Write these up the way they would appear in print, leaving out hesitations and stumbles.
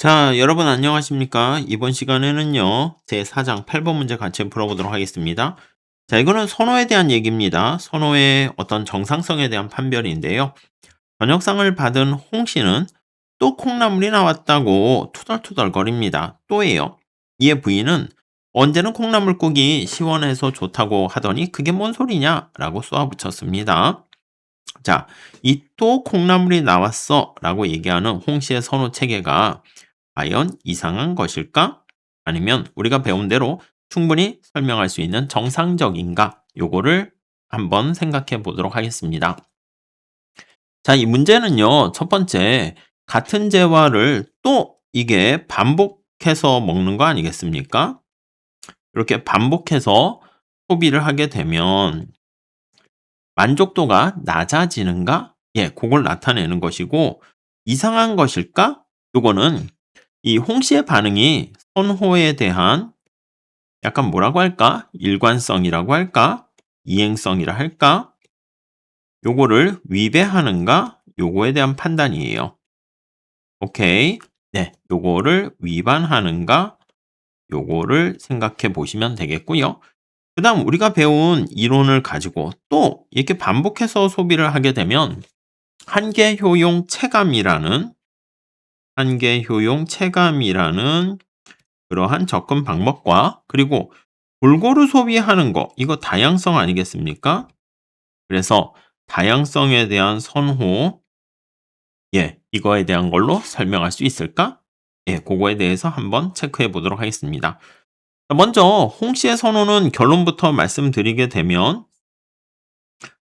자, 여러분 안녕하십니까? 이번 시간에는요, 제 4장 8번 문제 같이 풀어보도록 하겠습니다. 자, 이거는 선호에 대한 얘기입니다. 선호의 어떤 정상성에 대한 판별인데요. 번역상을 받은 홍 씨는 또 콩나물이 나왔다고 투덜투덜거립니다. 또예요. 이에 부인은 언제는 콩나물국이 시원해서 좋다고 하더니 그게 뭔 소리냐? 라고 쏘아붙였습니다. 자, 이 또 콩나물이 나왔어 라고 얘기하는 홍 씨의 선호 체계가 과연 이상한 것일까? 아니면 우리가 배운 대로 충분히 설명할 수 있는 정상적인가? 요거를 한번 생각해 보도록 하겠습니다. 자, 이 문제는요, 첫 번째, 같은 재화를 또 이게 반복해서 먹는 거 아니겠습니까? 이렇게 반복해서 소비를 하게 되면 만족도가 낮아지는가? 예, 그걸 나타내는 것이고, 이상한 것일까? 요거는 이 홍 씨의 반응이 선호에 대한 약간 뭐라고 할까? 일관성이라고 할까? 이행성이라 할까? 요거를 위배하는가? 요거에 대한 판단이에요. 오케이. 네, 요거를 위반하는가? 요거를 생각해 보시면 되겠고요. 그다음 우리가 배운 이론을 가지고 또 이렇게 반복해서 소비를 하게 되면 한계 효용 체감이라는 그러한 접근 방법과 그리고 골고루 소비하는 거 이거 다양성 아니겠습니까? 그래서 다양성에 대한 선호 이거에 대한 걸로 설명할 수 있을까? 예, 그거에 대해서 한번 체크해 보도록 하겠습니다. 먼저 홍 씨의 선호는 결론부터 말씀드리게 되면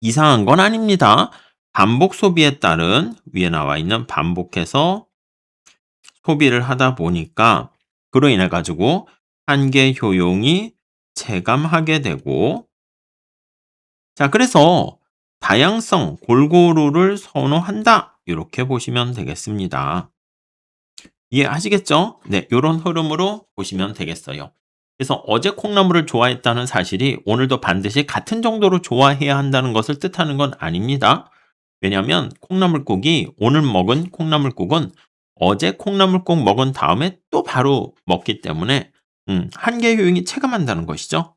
이상한 건 아닙니다. 반복 소비에 따른 위에 나와 있는 반복해서 소비를 하다 보니까 그로 인해 가지고 한계 효용이 체감하게 되고 자 그래서 다양성 골고루를 선호한다. 이렇게 보시면 되겠습니다. 이해하시겠죠? 네, 요런 흐름으로 보시면 되겠어요. 그래서 어제 콩나물을 좋아했다는 사실이 오늘도 반드시 같은 정도로 좋아해야 한다는 것을 뜻하는 건 아닙니다. 왜냐하면 콩나물국이 오늘 먹은 콩나물국은 어제 콩나물국 먹은 다음에 또 바로 먹기 때문에 한계 효용이 체감한다는 것이죠.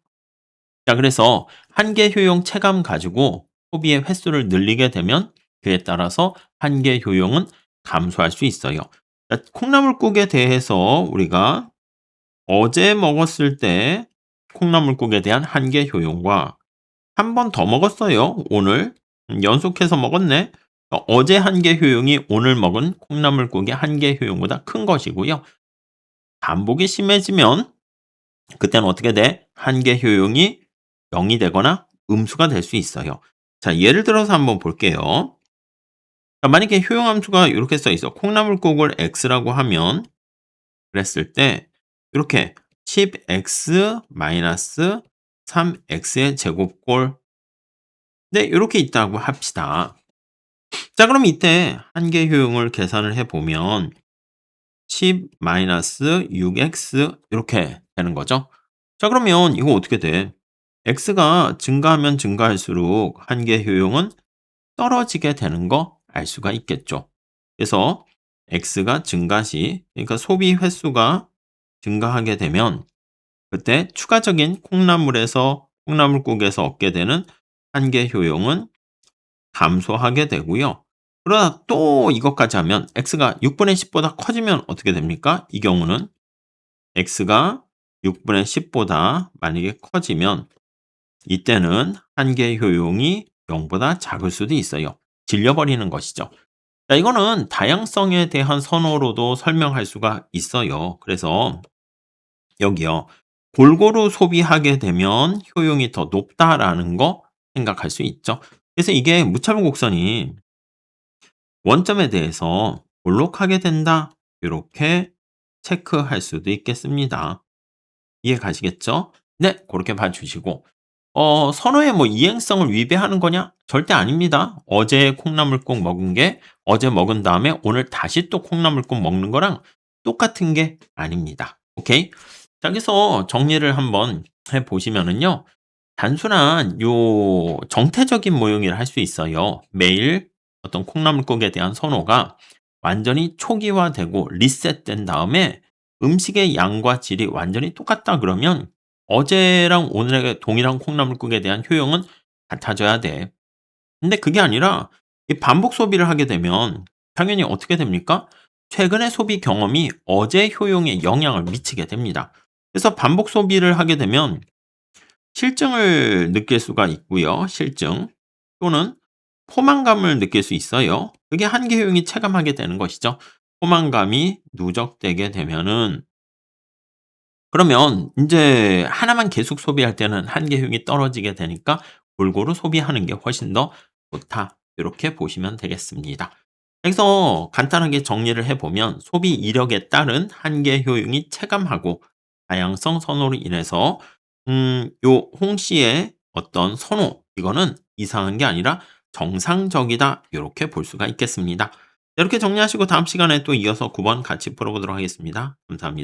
자, 그래서 한계 효용 체감 가지고 소비의 횟수를 늘리게 되면 그에 따라서 한계 효용은 감소할 수 있어요. 자, 콩나물국에 대해서 우리가 어제 먹었을 때 콩나물국에 대한 한계 효용과 한 번 더 먹었어요. 오늘 연속해서 먹었네. 어제 한계 효용이 오늘 먹은 콩나물국의 한계 효용보다 큰 것이고요. 반복이 심해지면 그때는 어떻게 돼? 한계 효용이 0이 되거나 음수가 될 수 있어요. 자, 예를 들어서 한번 볼게요. 자, 만약에 효용 함수가 이렇게 써 있어. 콩나물국을 x라고 하면 그랬을 때 이렇게 10x 3x의 제곱골 네, 이렇게 있다고 합시다. 자, 그럼 이때 한계 효용을 계산을 해 보면 10 6x 이렇게 되는 거죠. 자, 그러면 이거 어떻게 돼? x가 증가하면 증가할수록 한계 효용은 떨어지게 되는 거 알 수가 있겠죠. 그래서 x가 증가시, 그러니까 소비 횟수가 증가하게 되면 그때 추가적인 콩나물국에서 얻게 되는 한계 효용은 감소하게 되고요. 그러나 또 이것까지 하면 x가 6분의 10보다 커지면 어떻게 됩니까? 이 경우는 x가 6분의 10보다 만약에 커지면 이때는 한계 효용이 0보다 작을 수도 있어요. 질려버리는 것이죠. 자, 이거는 다양성에 대한 선호로도 설명할 수가 있어요. 그래서 여기요. 골고루 소비하게 되면 효용이 더 높다라는 거 생각할 수 있죠. 그래서 이게 무차별 곡선이 원점에 대해서 볼록하게 된다. 이렇게 체크할 수도 있겠습니다. 이해 가시겠죠? 네, 그렇게 봐주시고 선호의 뭐 이행성을 위배하는 거냐? 절대 아닙니다. 어제 콩나물국 먹은 게 어제 먹은 다음에 오늘 다시 또 콩나물국 먹는 거랑 똑같은 게 아닙니다. 오케이? 자, 그래서 정리를 한번 해 보시면은요. 단순한 요 정태적인 모형이라 할 수 있어요. 매일 어떤 콩나물국에 대한 선호가 완전히 초기화되고 리셋된 다음에 음식의 양과 질이 완전히 똑같다 그러면 어제랑 오늘의 동일한 콩나물국에 대한 효용은 같아져야 돼. 근데 그게 아니라 이 반복 소비를 하게 되면 당연히 어떻게 됩니까? 최근의 소비 경험이 어제 효용에 영향을 미치게 됩니다. 그래서 반복 소비를 하게 되면 실증을 느낄 수가 있고요. 실증 또는 포만감을 느낄 수 있어요. 그게 한계 효용이 체감하게 되는 것이죠. 포만감이 누적되게 되면은 그러면 인제 하나만 계속 소비할 때는 한계 효용이 떨어지게 되니까 골고루 소비하는 게 훨씬 더 좋다. 요렇게 보시면 되겠습니다. 그래서 간단하게 정리를 해 보면 소비 이력에 따른 한계 효용이 체감하고 다양성 선호로 인해서 요 홍 씨의 어떤 선호 이거는 이상한 게 아니라 정상적이다. 요렇게 볼 수가 있겠습니다. 이렇게 정리하시고 다음 시간에 또 이어서 9번 같이 풀어보도록 하겠습니다. 감사합니다.